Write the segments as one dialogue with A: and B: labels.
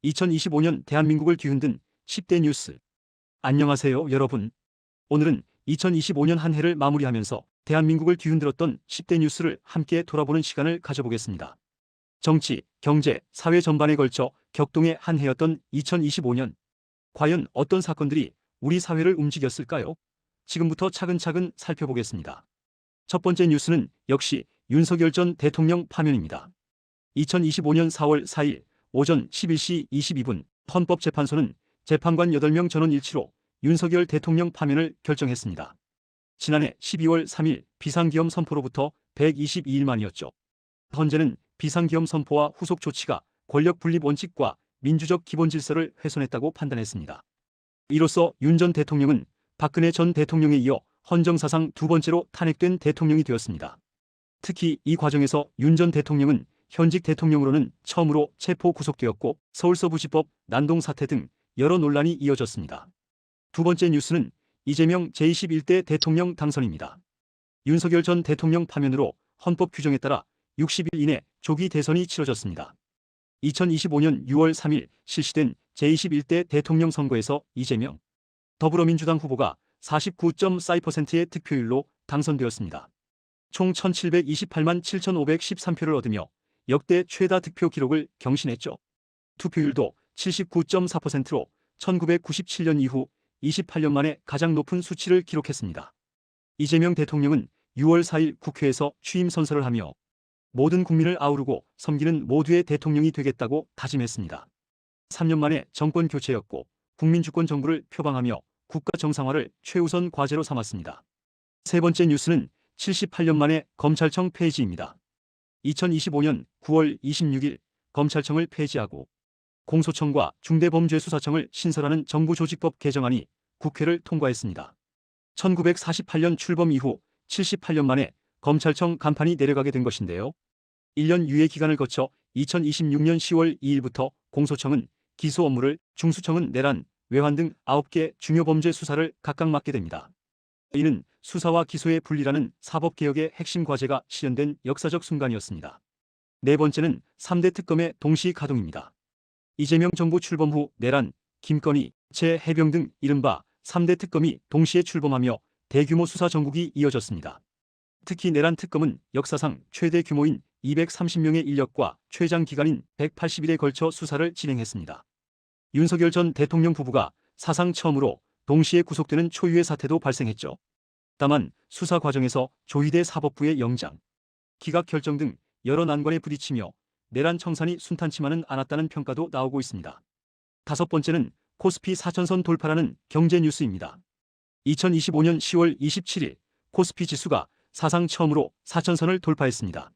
A: 2025년 대한민국을 뒤흔든 10대 뉴스. 안녕하세요, 여러분. 오늘은 2025년 한 해를 마무리하면서 대한민국을 뒤흔들었던 10대 뉴스를 함께 돌아보는 시간을 가져보겠습니다. 정치, 경제, 사회 전반에 걸쳐 격동의 한 해였던 2025년. 과연 어떤 사건들이 우리 사회를 움직였을까요? 지금부터 차근차근 살펴보겠습니다. 첫 번째 뉴스는 역시 윤석열 전 대통령 파면입니다. 2025년 4월 4일 오전 11시 22분 헌법재판소는 재판관 8명 전원 일치로 윤석열 대통령 파면을 결정했습니다. 지난해 12월 3일 비상기엄 선포로부터 122일 만이었죠. 헌재는 비상기엄 선포와 후속 조치가 권력 분립 원칙과 민주적 기본 질서를 훼손했다고 판단했습니다. 이로써 윤 전 대통령은 박근혜 전 대통령에 이어 헌정사상 두 번째로 탄핵된 대통령이 되었습니다. 특히 이 과정에서 윤 전 대통령은 현직 대통령으로는 처음으로 체포 구속되었고 서울서부지법 난동 사태 등 여러 논란이 이어졌습니다. 두 번째 뉴스는 이재명 제21대 대통령 당선입니다. 윤석열 전 대통령 파면으로 헌법 규정에 따라 60일 이내 조기 대선이 치러졌습니다. 2025년 6월 3일 실시된 제21대 대통령 선거에서 이재명 더불어민주당 후보가 49.4%의 득표율로 당선되었습니다. 총 1728만 7513표를 얻으며 역대 최다 득표 기록을 경신했죠. 투표율도 79.4%로 1997년 이후 28년 만에 가장 높은 수치를 기록했습니다. 이재명 대통령은 6월 4일 국회에서 취임 선서를 하며 모든 국민을 아우르고 섬기는 모두의 대통령이 되겠다고 다짐했습니다. 3년 만에 정권 교체였고 국민주권 정부를 표방하며 국가 정상화를 최우선 과제로 삼았습니다. 세 번째 뉴스는 78년 만에 검찰청 폐지입니다. 2025년 9월 26일 검찰청을 폐지하고 공소청과 중대범죄수사청을 신설하는 정부조직법 개정안이 국회를 통과했습니다. 1948년 출범 이후 78년 만에 검찰청 간판이 내려가게 된 것인데요. 1년 유예 기간을 거쳐 2026년 10월 2일부터 공소청은 기소 업무를, 중수청은 내란, 외환 등 9개 중요 범죄 수사를 각각 맡게 됩니다. 이는 수사와 기소의 분리라는 사법개혁의 핵심 과제가 실현된 역사적 순간이었습니다. 네 번째는 3대 특검의 동시 가동입니다. 이재명 정부 출범 후 내란, 김건희, 해병 등 이른바 3대 특검이 동시에 출범하며 대규모 수사 전국이 이어졌습니다. 특히 내란 특검은 역사상 최대 규모인 230명의 인력과 최장 기간인 180일에 걸쳐 수사를 진행했습니다. 윤석열 전 대통령 부부가 사상 처음으로 동시에 구속되는 초유의 사태도 발생했죠. 다만 수사 과정에서 조희대 사법부의 영장, 기각 결정 등 여러 난관에 부딪히며 내란 청산이 순탄치만은 않았다는 평가도 나오고 있습니다. 다섯 번째는 코스피 4천선 돌파라는 경제 뉴스입니다. 2025년 10월 27일 코스피 지수가 사상 처음으로 4천선을 돌파했습니다.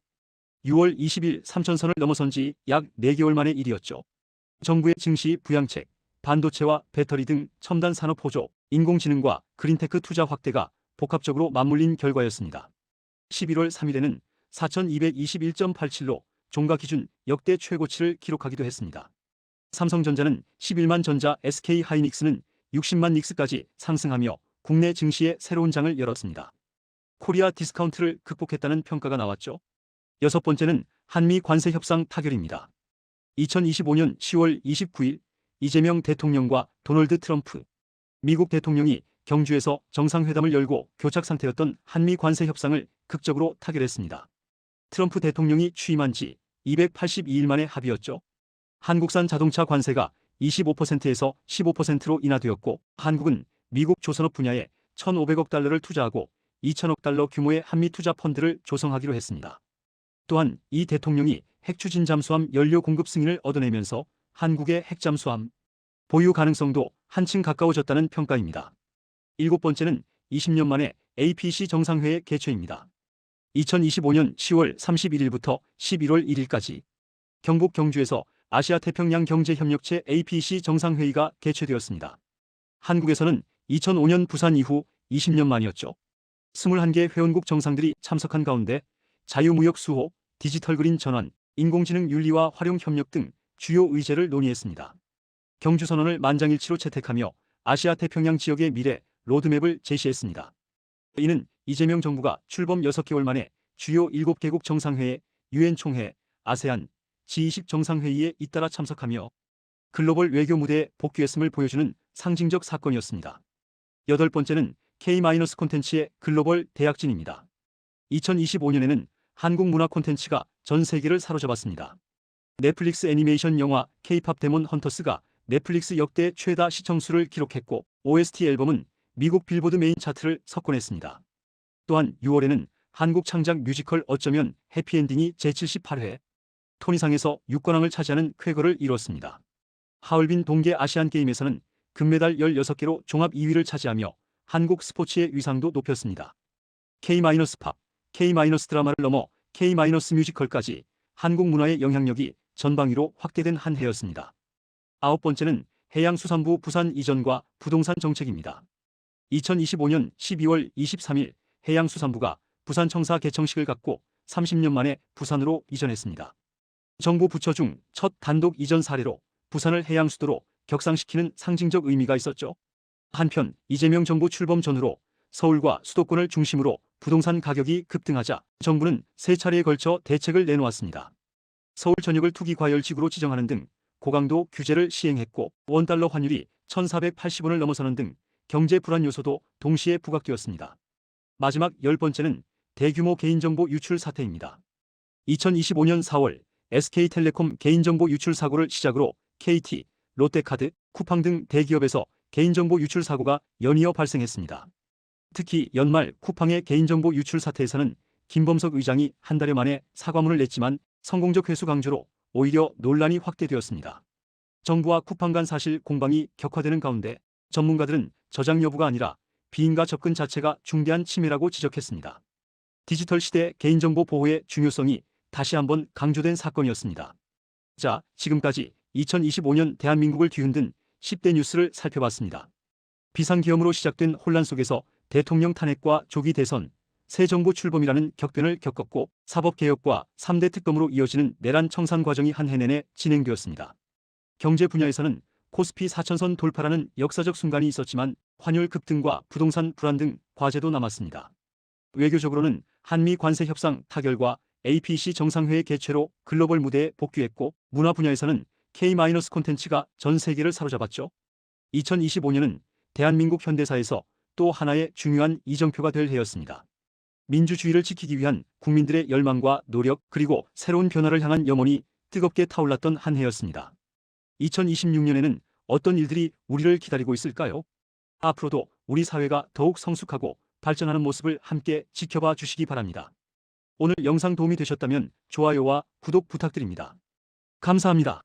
A: 6월 20일 3천선을 넘어선 지 약 4개월 만의 일이었죠. 정부의 증시 부양책, 반도체와 배터리 등 첨단 산업 호조, 인공지능과 그린테크 투자 확대가 복합적으로 맞물린 결과였습니다. 11월 3일에는 4,221.87로 종가 기준 역대 최고치를 기록하기도 했습니다. 삼성전자는 11만 전자, SK하이닉스는 60만 닉스까지 상승하며 국내 증시에 새로운 장을 열었습니다. 코리아 디스카운트를 극복했다는 평가가 나왔죠. 여섯 번째는 한미 관세 협상 타결입니다. 2025년 10월 29일 이재명 대통령과 도널드 트럼프 미국 대통령이 경주에서 정상회담을 열고 교착 상태였던 한미 관세 협상을 극적으로 타결했습니다. 트럼프 대통령이 취임한 지 282일 만에 합의였죠. 한국산 자동차 관세가 25%에서 15%로 인하되었고 한국은 미국 조선업 분야에 1,500억 달러를 투자하고 2천억 달러 규모의 한미 투자 펀드를 조성하기로 했습니다. 또한 이 대통령이 핵추진 잠수함 연료 공급 승인을 얻어내면서 한국의 핵잠수함 보유 가능성도 한층 가까워졌다는 평가입니다. 일곱 번째는 20년 만에 APC 정상회의 개최입니다. 2025년 10월 31일부터 11월 1일까지 경북 경주에서 아시아태평양 경제협력체 APC 정상회의가 개최되었습니다. 한국에서는 2005년 부산 이후 20년 만이었죠. 21개 회원국 정상들이 참석한 가운데 자유무역 수호, 디지털 그린 전환, 인공지능 윤리와 활용 협력 등 주요 의제를 논의했습니다. 경주선언을 만장일치로 채택하며 아시아태평양 지역의 미래 로드맵을 제시했습니다. 이는 이재명 정부가 출범 6개월 만에 주요 7개국 정상회의, 유엔 총회, 아세안, G20 정상회의에 잇따라 참석하며 글로벌 외교 무대에 복귀했음을 보여주는 상징적 사건이었습니다. 여덟 번째는 K- 콘텐츠의 글로벌 대약진입니다. 2025년에는 한국 문화 콘텐츠가 전 세계를 사로잡았습니다. 넷플릭스 애니메이션 영화 K-팝 데몬 헌터스가 넷플릭스 역대 최다 시청수를 기록했고 OST 앨범은 미국 빌보드 메인 차트를 석권했습니다. 또한 6월에는 한국 창작 뮤지컬 어쩌면 해피엔딩이 제78회 토니상에서 6관왕을 차지하는 쾌거를 이뤘습니다. 하얼빈 동계 아시안게임에서는 금메달 16개로 종합 2위를 차지하며 한국 스포츠의 위상도 높였습니다. K-팝, K-드라마를 넘어 K-뮤지컬까지 한국 문화의 영향력이 전방위로 확대된 한 해였습니다. 아홉 번째는 해양수산부 부산 이전과 부동산 정책입니다. 2025년 12월 23일 해양수산부가 부산청사 개청식을 갖고 30년 만에 부산으로 이전했습니다. 정부 부처 중 첫 단독 이전 사례로 부산을 해양수도로 격상시키는 상징적 의미가 있었죠. 한편 이재명 정부 출범 전후로 서울과 수도권을 중심으로 부동산 가격이 급등하자 정부는 세 차례에 걸쳐 대책을 내놓았습니다. 서울 전역을 투기 과열지구로 지정하는 등 고강도 규제를 시행했고 원달러 환율이 1,480원을 넘어서는 등 경제 불안 요소도 동시에 부각되었습니다. 마지막 열 번째는 대규모 개인정보 유출 사태입니다. 2025년 4월 SK텔레콤 개인정보 유출 사고를 시작으로 KT, 롯데카드, 쿠팡 등 대기업에서 개인정보 유출 사고가 연이어 발생했습니다. 특히 연말 쿠팡의 개인정보 유출 사태에서는 김범석 의장이 한 달여 만에 사과문을 냈지만 성공적 회수 강조로 오히려 논란이 확대되었습니다. 정부와 쿠팡 간 사실 공방이 격화되는 가운데 전문가들은 저장 여부가 아니라 비인가 접근 자체가 중대한 침해라고 지적했습니다. 디지털 시대 개인정보 보호의 중요성이 다시 한번 강조된 사건이었습니다. 자, 지금까지 2025년 대한민국을 뒤흔든 10대 뉴스를 살펴봤습니다. 비상계엄으로 시작된 혼란 속에서 대통령 탄핵과 조기 대선, 새 정부 출범이라는 격변을 겪었고 사법개혁과 3대 특검으로 이어지는 내란 청산 과정이 한 해 내내 진행되었습니다. 경제 분야에서는 코스피 4,000선 돌파라는 역사적 순간이 있었지만 환율 급등과 부동산 불안 등 과제도 남았습니다. 외교적으로는 한미 관세 협상 타결과 APEC 정상회의 개최로 글로벌 무대에 복귀했고 문화 분야에서는 K- 콘텐츠가 전 세계를 사로잡았죠. 2025년은 대한민국 현대사에서 또 하나의 중요한 이정표가 될 해였습니다. 민주주의를 지키기 위한 국민들의 열망과 노력 그리고 새로운 변화를 향한 염원이 뜨겁게 타올랐던 한 해였습니다. 2026년에는 어떤 일들이 우리를 기다리고 있을까요? 앞으로도 우리 사회가 더욱 성숙하고 발전하는 모습을 함께 지켜봐 주시기 바랍니다. 오늘 영상 도움이 되셨다면 좋아요와 구독 부탁드립니다. 감사합니다.